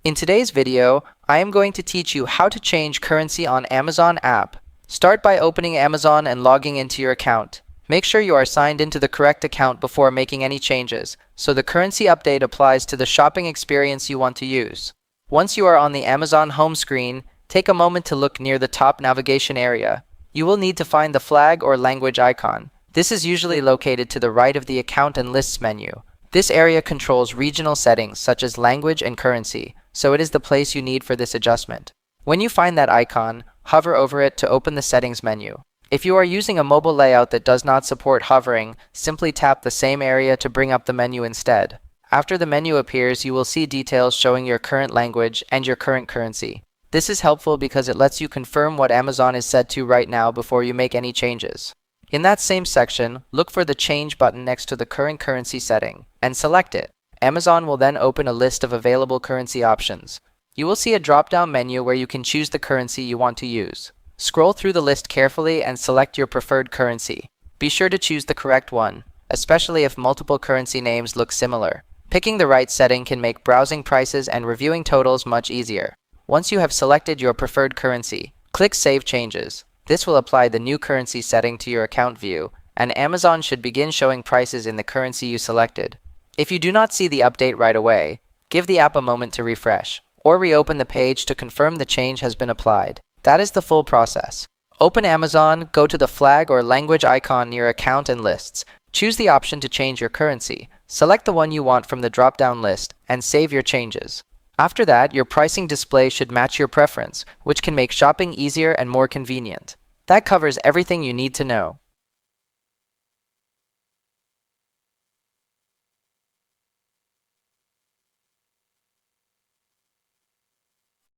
In today's video, I am going to teach you how to change currency on Amazon app. Start by opening Amazon and logging into your account. Make sure you are signed into the correct account before making any changes, so the currency update applies to the shopping experience you want to use. Once you are on the Amazon home screen, take a moment to look near the top navigation area. You will need to find the flag or language icon. This is usually located to the right of the Account and Lists menu. This area controls regional settings such as language and currency, so it is the place you need for this adjustment. When you find that icon, hover over it to open the settings menu. If you are using a mobile layout that does not support hovering, simply tap the same area to bring up the menu instead. After the menu appears, you will see details showing your current language and your current currency. This is helpful because it lets you confirm what Amazon is set to right now before you make any changes. In that same section, look for the Change button next to the current currency setting and select it. Amazon will then open a list of available currency options. You will see a drop-down menu where you can choose the currency you want to use. Scroll through the list carefully and select your preferred currency. Be sure to choose the correct one, especially if multiple currency names look similar. Picking the right setting can make browsing prices and reviewing totals much easier. Once you have selected your preferred currency, click Save Changes. This will apply the new currency setting to your account view, and Amazon should begin showing prices in the currency you selected. If you do not see the update right away, give the app a moment to refresh, or reopen the page to confirm the change has been applied. That is the full process. Open Amazon, go to the flag or language icon near Account and Lists. Choose the option to change your currency. Select the one you want from the drop-down list, and save your changes. After that, your pricing display should match your preference, which can make shopping easier and more convenient. That covers everything you need to know.